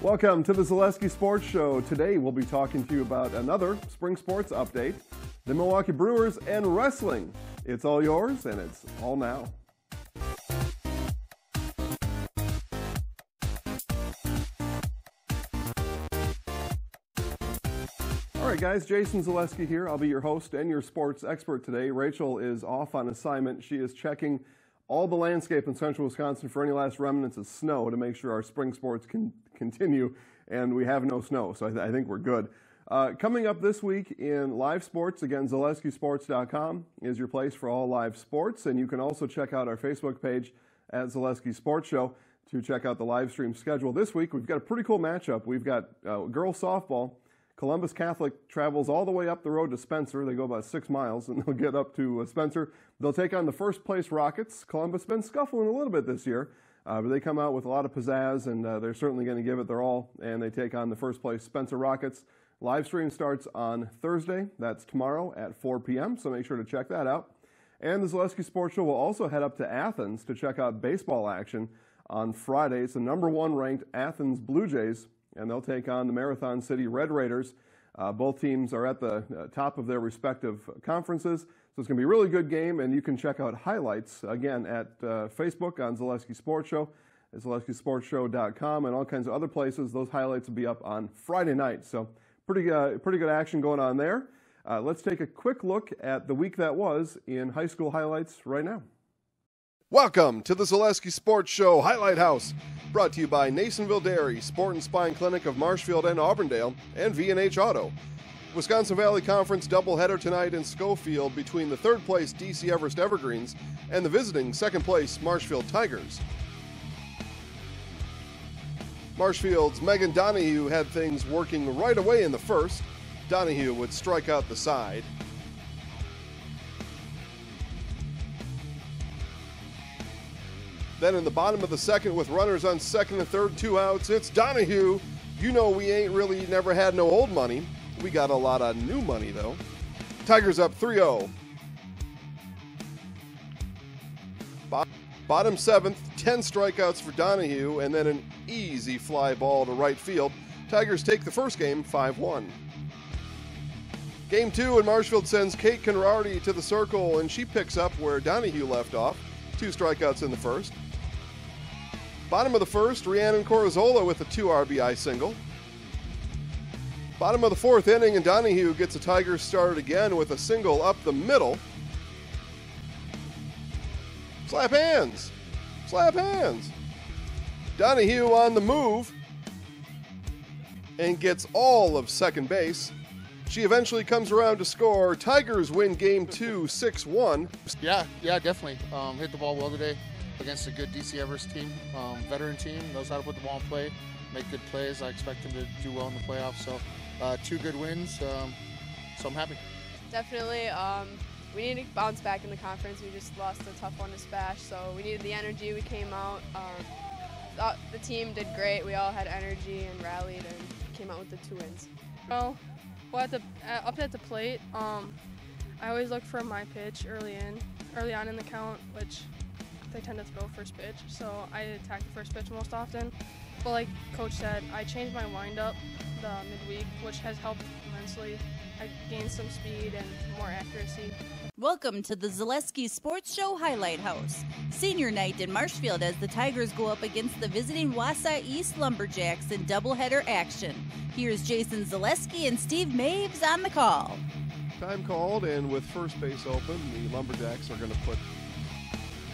Welcome to the Zaleski Sports Show. Today we'll be talking to you about another spring sports update, the Milwaukee Brewers and wrestling. It's all yours and it's all now. All right, guys, Jason Zaleski here. I'll be your host and your sports expert today. Rachel is off on assignment. She is checking all the landscape in central Wisconsin for any last remnants of snow to make sure our spring sports can continue, and we have no snow, so I think we're good. Coming up this week in live sports, again, ZaleskiSports.com is your place for all live sports, and you can also check out our Facebook page at Zaleski Sports Show to check out the live stream schedule. This week, we've got a pretty cool matchup. We've got girls softball. Columbus Catholic travels all the way up the road to Spencer. They go about 6 miles, and they'll get up to Spencer. They'll take on the first-place Rockets. Columbus has been scuffling a little bit this year, but they come out with a lot of pizzazz, and they're certainly going to give it their all, and they take on the first-place Spencer Rockets. Live stream starts on Thursday. That's tomorrow at 4 p.m., so make sure to check that out. And the Zaleski Sports Show will also head up to Athens to check out baseball action on Friday. It's the #1 ranked Athens Blue Jays, and they'll take on the Marathon City Red Raiders. Both teams are at the top of their respective conferences, so it's going to be a really good game, and you can check out highlights, again, at Facebook on Zaleski Sports Show, at ZaleskiSportsShow.com, and all kinds of other places. Those highlights will be up on Friday night, so pretty good action going on there. Let's take a quick look at the week that was in high school highlights right now. Welcome to the Zaleski Sports Show Highlight House, brought to you by Nasonville Dairy, Sport and Spine Clinic of Marshfield and Auburndale, and V&H Auto. Wisconsin Valley Conference doubleheader tonight in Schofield between the third-place DC Everest Evergreens and the visiting second-place Marshfield Tigers. Marshfield's Megan Donahue had things working right away in the first. Donahue would strike out the side. Then in the bottom of the second with runners on second and third, 2 outs, it's Donahue. You know we ain't really never had no old money. We got a lot of new money, though. Tigers up 3-0. Bottom seventh, 10 strikeouts for Donahue, and then an easy fly ball to right field. Tigers take the first game 5-1. Game 2, and Marshfield sends Kate Conrarty to the circle, and she picks up where Donahue left off. 2 strikeouts in the first. Bottom of the first, Rhiannon Corazola with a 2 RBI single. Bottom of the fourth inning, and Donahue gets the Tigers started again with a single up the middle. Slap hands! Slap hands! Donahue on the move and gets all of second base. She eventually comes around to score. Tigers win game 2, 6-1. Yeah, definitely. Hit the ball well today against a good DC Everest team, veteran team, knows how to put the ball in play, make good plays. I expect them to do well in the playoffs. So 2 good wins, so I'm happy. Definitely. We need to bounce back in the conference. We just lost a tough one to Spash, so we needed the energy. We came out. The team did great. We all had energy and rallied and came out with the 2 wins. Well, up at the plate, I always look for my pitch early on in the count, which they tend to throw first pitch, so I attack the first pitch most often. But like Coach said, I changed my windup the midweek, which has helped immensely. I gained some speed and more accuracy. Welcome to the Zaleski Sports Show Highlight House. Senior night in Marshfield as the Tigers go up against the visiting Wausau East Lumberjacks in doubleheader action. Here's Jason Zaleski and Steve Maves on the call. Time called, and with first base open, the Lumberjacks are going to put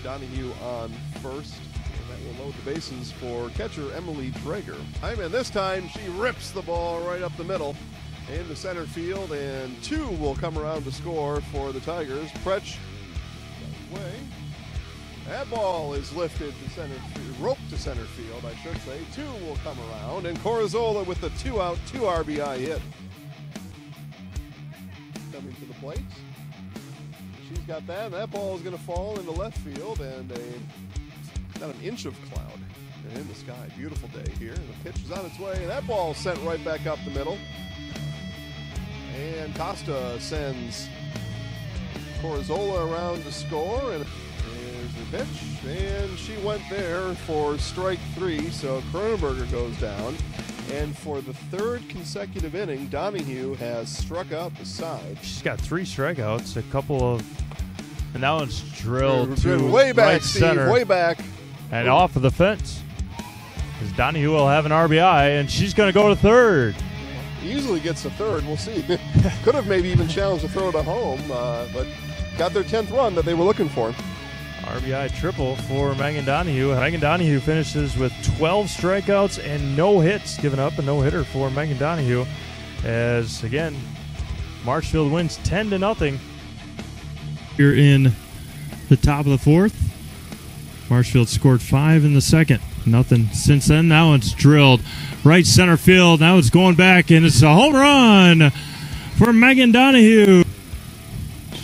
Donahue on first, and that will load the bases for catcher Emily Drager. And this time she rips the ball right up the middle into center field, and 2 will come around to score for the Tigers. Pretsch way. That ball is lifted to center field, roped to center field, I should say. 2 will come around, and Corazola with the 2-out, 2 RBI hit. Coming to the plate. She's got that. That ball is going to fall into left field, and about an inch of cloud in the sky. Beautiful day here. The pitch is on its way, and that ball sent right back up the middle. And Costa sends Corazola around to score, and there's the pitch, and she went there for strike 3, so Kronenberger goes down. And for the third consecutive inning, Donahue has struck out the side. She's got 3 strikeouts, a couple of, and that one's drilled to way back, right Steve, center, way back, and off of the fence. Because Donahue will have an RBI, and she's going to go to third. Easily gets to third. We'll see. Could have maybe even challenged to throw it at home, but got their 10th run that they were looking for. RBI triple for Megan Donahue. Megan Donahue finishes with 12 strikeouts and no hits, giving up a no-hitter for Megan Donahue. As, again, Marshfield wins 10-0. Here in the top of the 4th. Marshfield scored 5 in the 2nd. Nothing since then. Now it's drilled right center field. Now it's going back, and it's a home run for Megan Donahue.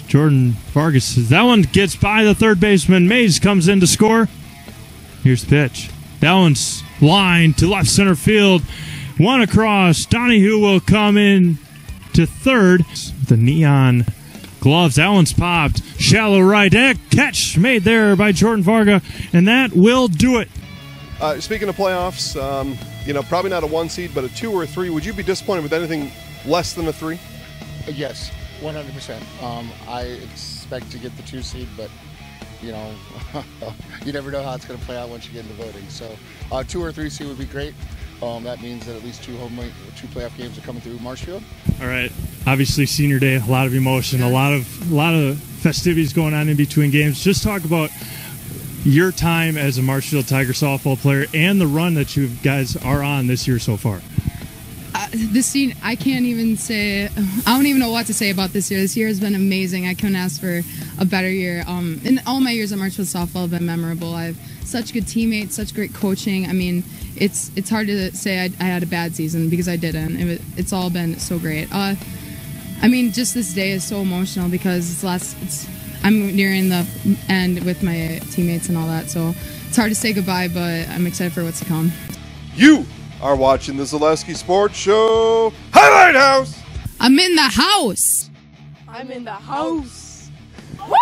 Jordan Vargas, that one gets by the third baseman. Mays comes in to score. Here's the pitch. That one's lined to left center field. One across. Donahue will come in to third. The neon gloves. That one's popped. Shallow right. Catch made there by Jordan Varga, and that will do it. Speaking of playoffs, probably not a 1 seed, but a 2 or a 3. Would you be disappointed with anything less than a 3? Yes. 100%. I expect to get the 2 seed, but you never know how it's going to play out once you get into voting. So 2 or 3 seed would be great. That means that at least 2 playoff games are coming through Marshfield. All right. Obviously, senior day, a lot of emotion, a lot of festivities going on in between games. Just talk about your time as a Marshfield Tiger softball player and the run that you guys are on this year so far. This year, I can't even say, I don't even know what to say about this year. This year has been amazing. I couldn't ask for a better year. And all my years at Marshfield softball have been memorable. I have such good teammates, such great coaching. I mean, it's hard to say I had a bad season because I didn't. It's all been so great. I mean, just this day is so emotional because I'm nearing the end with my teammates and all that. So it's hard to say goodbye, but I'm excited for what's to come. You are watching the Zaleski Sports Show Highlight House. I'm in the house. I'm in the house. Woo!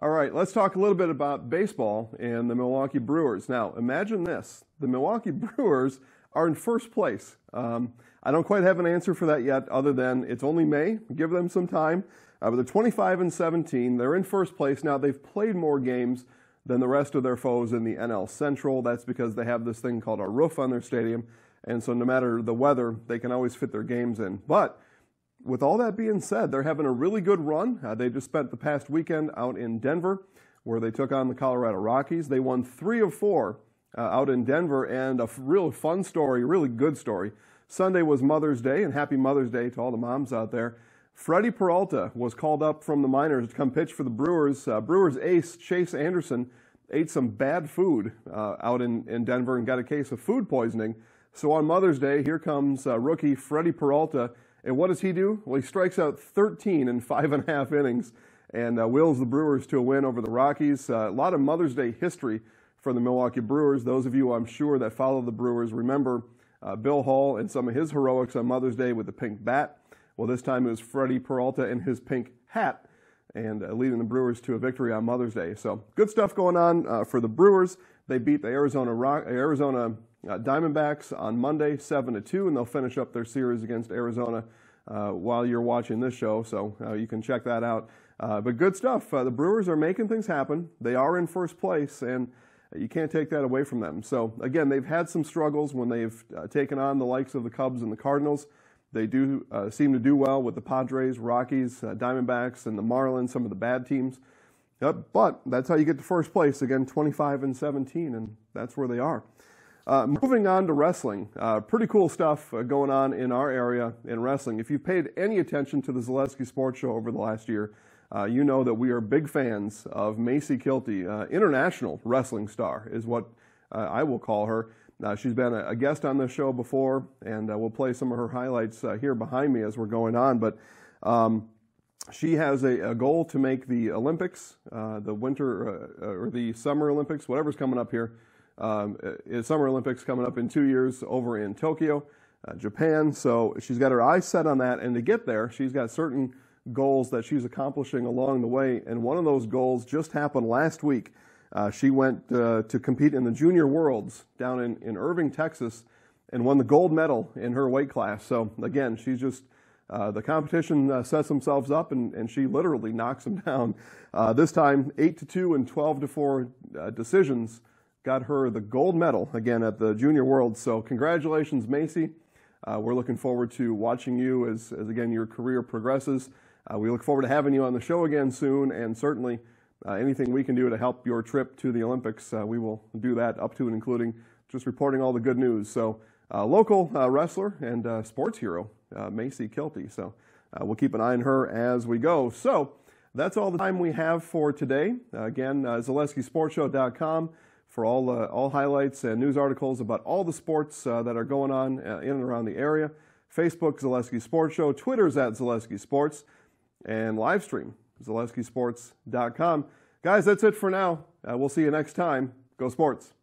All right, let's talk a little bit about baseball and the Milwaukee Brewers. Now, imagine this. The Milwaukee Brewers are in first place. I don't quite have an answer for that yet, other than it's only May. Give them some time. But they're 25-17. They're in first place. Now, they've played more games than the rest of their foes in the NL Central. That's because they have this thing called a roof on their stadium. And so no matter the weather, they can always fit their games in. But with all that being said, they're having a really good run. They just spent the past weekend out in Denver, where they took on the Colorado Rockies. They won 3 of 4 out in Denver, and a real fun story, really good story. Sunday was Mother's Day, and happy Mother's Day to all the moms out there. Freddie Peralta was called up from the minors to come pitch for the Brewers. Brewers ace Chase Anderson ate some bad food out in Denver and got a case of food poisoning. So on Mother's Day, here comes rookie Freddie Peralta. And what does he do? Well, he strikes out 13 in 5.5 innings and wills the Brewers to a win over the Rockies. A lot of Mother's Day history for the Milwaukee Brewers. Those of you, I'm sure, that follow the Brewers remember Bill Hall and some of his heroics on Mother's Day with the pink bat. Well, this time it was Freddie Peralta in his pink hat and leading the Brewers to a victory on Mother's Day. So good stuff going on for the Brewers. They beat the Arizona Diamondbacks on Monday 7-2, and they'll finish up their series against Arizona while you're watching this show, so you can check that out. But good stuff. The Brewers are making things happen. They are in first place, and you can't take that away from them. So, again, they've had some struggles when they've taken on the likes of the Cubs and the Cardinals. They do seem to do well with the Padres, Rockies, Diamondbacks, and the Marlins, some of the bad teams. But that's how you get to first place, again, 25-17, and that's where they are. Moving on to wrestling, pretty cool stuff going on in our area in wrestling. If you've paid any attention to the Zaleski Sports Show over the last year, you know that we are big fans of Macey Kilty, international wrestling star is what I will call her. She's been a guest on this show before, and we'll play some of her highlights here behind me as we're going on. But she has a goal to make the Olympics, the winter or the Summer Olympics, whatever's coming up here. Summer Olympics coming up in 2 years over in Tokyo, Japan. So she's got her eyes set on that, and to get there, she's got certain goals that she's accomplishing along the way, and one of those goals just happened last week. She went to compete in the Junior Worlds down in Irving, Texas, and won the gold medal in her weight class. So again, she's just the competition sets themselves up, and she literally knocks them down. This time, 8-2 and 12-4 decisions got her the gold medal again at the Junior Worlds. So congratulations, Macey. We're looking forward to watching you as again your career progresses. We look forward to having you on the show again soon, and certainly anything we can do to help your trip to the Olympics, we will do that, up to and including just reporting all the good news. So local wrestler and sports hero, Macey Kilty. So we'll keep an eye on her as we go. So that's all the time we have for today. Again, ZaleskiSportsShow.com for all highlights and news articles about all the sports that are going on in and around the area. Facebook, Zaleski Sports Show. Twitter's at Zaleski Sports. And live stream, ZaleskiSports.com. Guys, that's it for now. We'll see you next time. Go Sports.